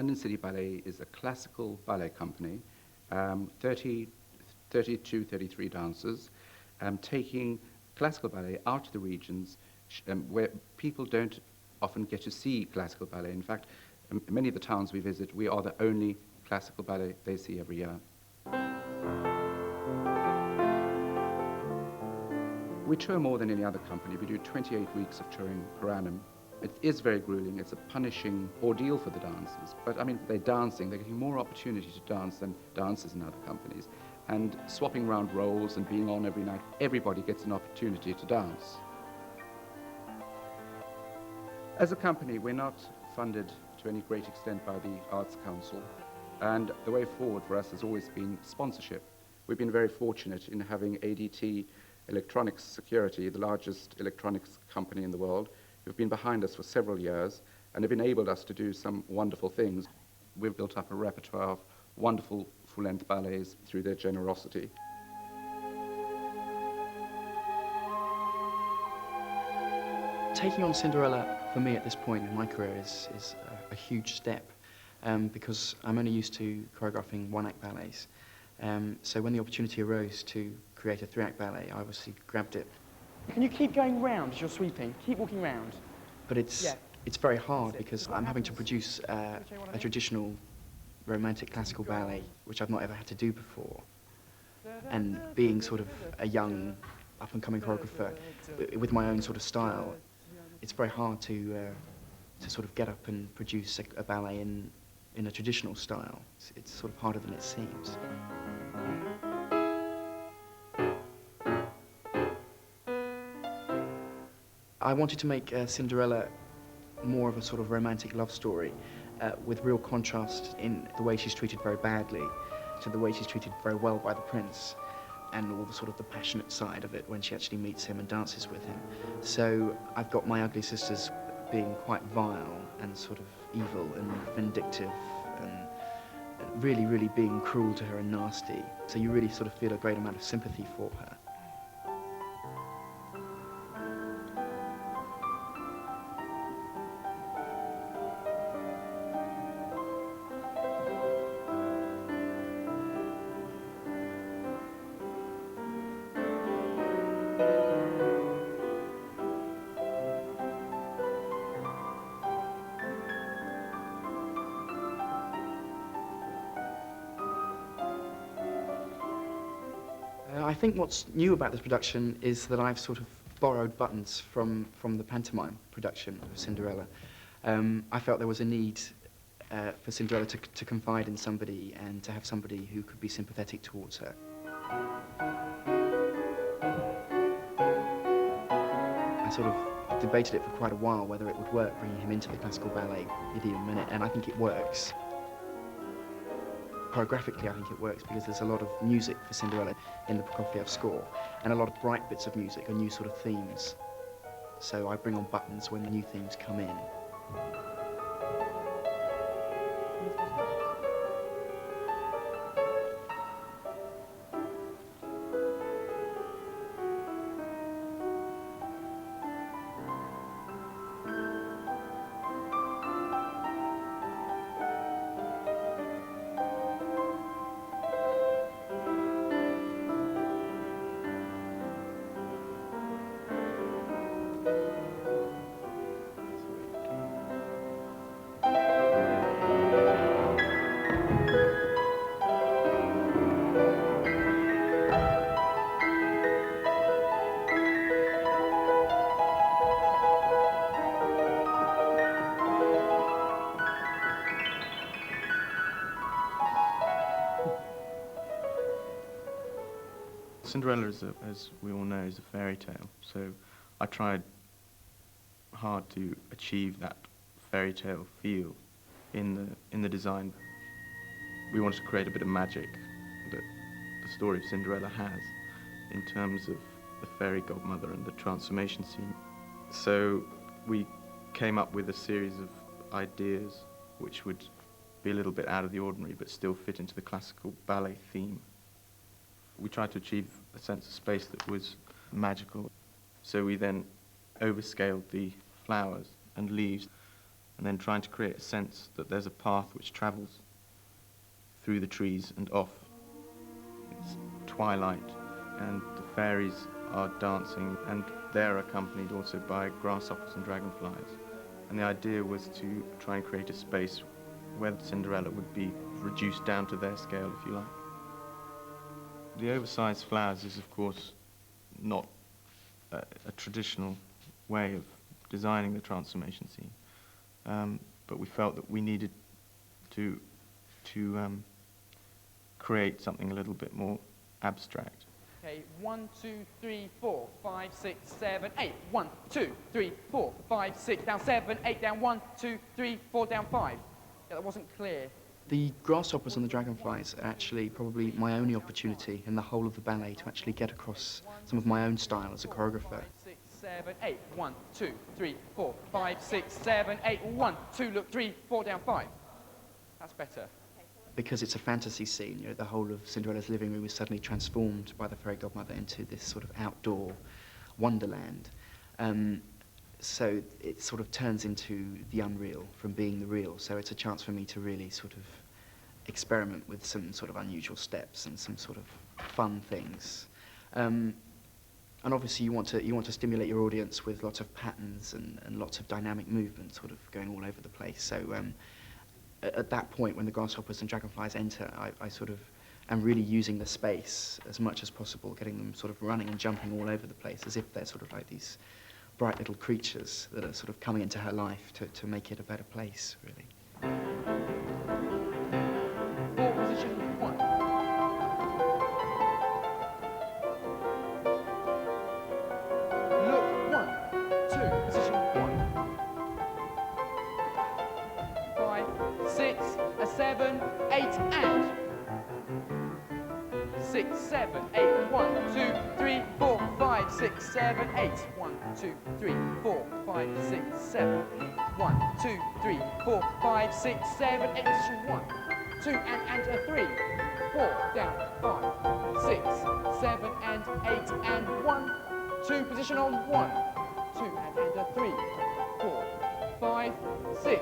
London City Ballet is a classical ballet company, 30, 32, 33 dancers, taking classical ballet out to the regions where people don't often get to see classical ballet. In fact, many of the towns we visit, we are the only classical ballet they see every year. We tour more than any other company. We do 28 weeks of touring per annum. It is very grueling. It's a punishing ordeal for the dancers. But I mean, they're dancing. They're getting more opportunity to dance than dancers in other companies. And swapping around roles and being on every night, everybody gets an opportunity to dance. As a company, we're not funded to any great extent by the Arts Council. And the way forward for us has always been sponsorship. We've been very fortunate in having ADT Electronics Security, the largest electronics company in the world, who've been behind us for several years and have enabled us to do some wonderful things. We've built up a repertoire of wonderful full-length ballets through their generosity. Taking on Cinderella, for me at this point in my career, is a huge step because I'm only used to choreographing one-act ballets. So when the opportunity arose to create a three-act ballet, I obviously grabbed it. Can you keep going round as you're sweeping? Keep walking round. But it's very hard because I'm having to produce a traditional romantic classical ballet, which I've not ever had to do before. And being sort of a young, up-and-coming choreographer with my own sort of style, it's very hard to sort of get up and produce a ballet in a traditional style. It's sort of harder than it seems. I wanted to make Cinderella more of a sort of romantic love story with real contrast in the way she's treated very badly to the way she's treated very well by the prince, and all the sort of the passionate side of it when she actually meets him and dances with him. So I've got my ugly sisters being quite vile and sort of evil and vindictive and really, really being cruel to her and nasty. So you really sort of feel a great amount of sympathy for her. I think what's new about this production is that I've sort of borrowed buttons from the pantomime production of Cinderella. I felt there was a need for Cinderella to confide in somebody and to have somebody who could be sympathetic towards her. I sort of debated it for quite a while whether it would work bringing him into the classical ballet idiom in it, and I think it works. Choreographically, I think it works because there's a lot of music for Cinderella in the Prokofiev score, and a lot of bright bits of music and new sort of themes. So I bring on buttons when the new themes come in. Cinderella, as we all know, is a fairy tale, so I tried hard to achieve that fairy tale feel in the design. We wanted to create a bit of magic that the story of Cinderella has in terms of the fairy godmother and the transformation scene. So we came up with a series of ideas which would be a little bit out of the ordinary but still fit into the classical ballet theme. We tried to achieve a sense of space that was magical. So we then overscaled the flowers and leaves and then trying to create a sense that there's a path which travels through the trees and off. It's twilight, and the fairies are dancing, and they're accompanied also by grasshoppers and dragonflies. And the idea was to try and create a space where Cinderella would be reduced down to their scale, if you like. The oversized flowers is, of course, not a traditional way of designing the transformation scene, but we felt that we needed to create something a little bit more abstract. Okay, 1, 2, 3, 4, 5, 6, 7, 8. 1, 2, 3, 4, 5, 6, down 7, 8, down 1, 2, 3, 4, down 5. Yeah, that wasn't clear. The grasshoppers and the dragonflies are actually probably my only opportunity in the whole of the ballet to actually get across some of my own style as a choreographer. 5, 6, 7, 8. 1, 2, 3, 4, 5, 6, 7, 8. 1, 2, look, 3, 4, down 5. That's better. Because it's a fantasy scene, you know, the whole of Cinderella's living room is suddenly transformed by the fairy godmother into this sort of outdoor wonderland. So it sort of turns into the unreal from being the real. So it's a chance for me to really sort of experiment with some sort of unusual steps and some sort of fun things. And obviously you want to stimulate your audience with lots of patterns and lots of dynamic movement sort of going all over the place. So at that point, when the grasshoppers and dragonflies enter, I sort of am really using the space as much as possible, getting them sort of running and jumping all over the place, as if they're sort of like these bright little creatures that are sort of coming into her life to make it a better place, really. 4, position 1. Look, 1, 2, position 1. 5, 6, 7, 8, and 6, 7, 8, 1, 2, 3, 4, 5, 6, 7, 8. 1, 2, 3, 4, 5, 6, 7, 1, 2, 3, 4, 5, 6, 7, 8. Position 1, 2, and a 3, 4, down, 5, 6, 7, and 8, and 1, 2, position on 1, 2, and a 3, 4, 5, 6,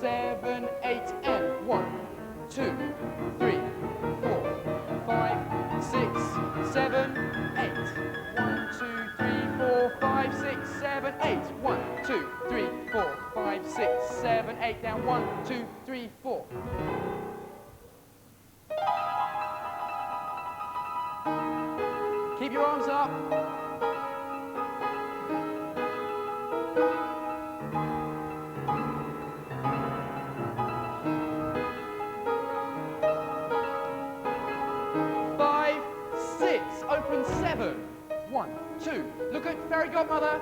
7, 8, and 1, 2, 3, 4, 5, 6, 7, 8. 1, 2, 3, 4, 5, 6, 7, 8. 1, 2, 3, 4, 5, 6, 7, 8. Down 1, 2, 3, 4. Keep your arms up. Open 7. 1, 2. Look at fairy godmother.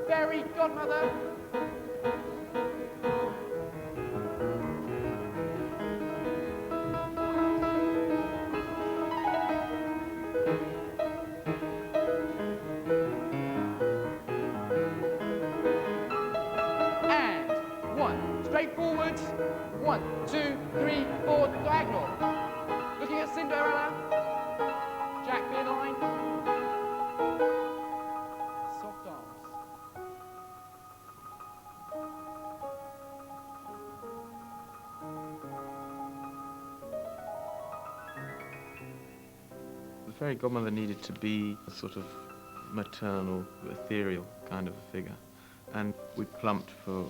Fairy godmother. And 1. Straight forward. 1, 2, 3, 4. Diagonal. Looking at Cinderella. Jack behind. Soft arms. The fairy godmother needed to be a sort of maternal, ethereal kind of a figure, and we plumped for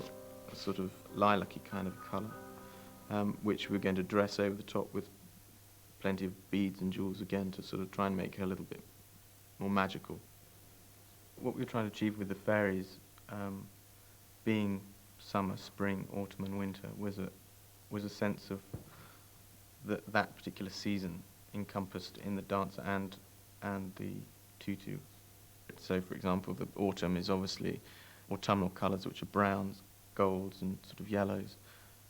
a sort of lilac-y kind of colour, which we're going to dress over the top with plenty of beads and jewels again to sort of try and make her a little bit more magical. What we were trying to achieve with the fairies, being summer, spring, autumn and winter, was a sense of that particular season encompassed in the dancer and the tutu. So, for example, the autumn is obviously autumnal colours, which are browns, golds and sort of yellows,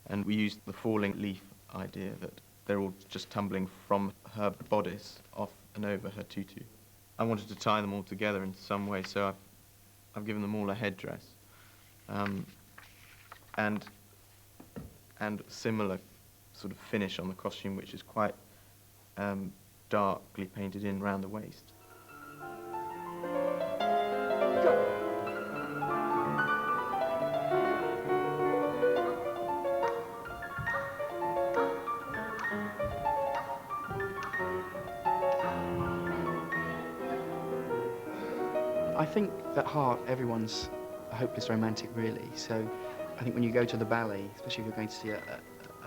and we used the falling leaf idea that they're all just tumbling from her bodice off and over her tutu. I wanted to tie them all together in some way, so I've given them all a headdress, and similar sort of finish on the costume, which is quite darkly painted in round the waist. Go. I think at heart everyone's a hopeless romantic, really. So I think when you go to the ballet, especially if you're going to see a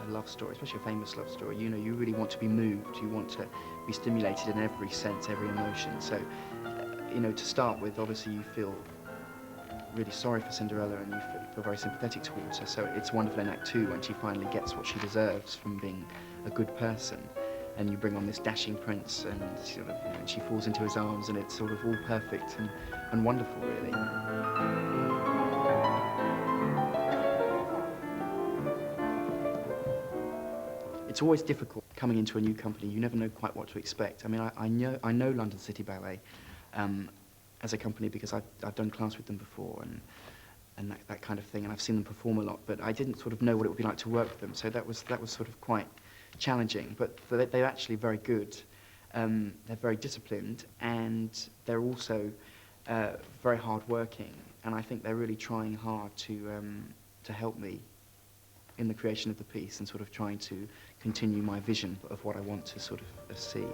love story, especially a famous love story, you know, you really want to be moved. You want to be stimulated in every sense, every emotion. So, you know, to start with, obviously you feel really sorry for Cinderella and you feel very sympathetic towards her. So it's wonderful in Act 2 when she finally gets what she deserves from being a good person. And you bring on this dashing prince and sort of, you know, and she falls into his arms and it's sort of all perfect and wonderful, really. It's always difficult coming into a new company. You never know quite what to expect. I mean, I know London City Ballet as a company because I've done class with them before and that kind of thing, and I've seen them perform a lot, but I didn't sort of know what it would be like to work with them, so that was sort of quite challenging. But they're actually very good. They're very disciplined, and they're also very hard-working, and I think they're really trying hard to help me in the creation of the piece and sort of trying to continue my vision of what I want to sort of see.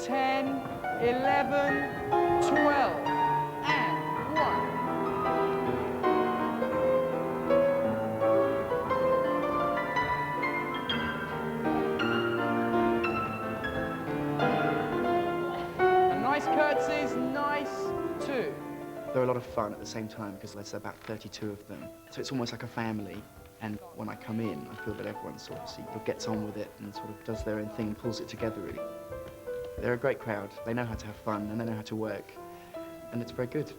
10, 11, 12, and 1. And nice curtsies, nice 2. They're a lot of fun at the same time because there's about 32 of them. So it's almost like a family. And when I come in, I feel that everyone sort of gets on with it and sort of does their own thing and pulls it together, really. They're a great crowd. They know how to have fun and they know how to work. And it's very good.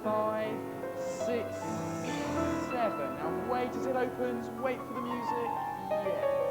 5, 6, 7. Now wait as it opens, wait for the music. Yeah.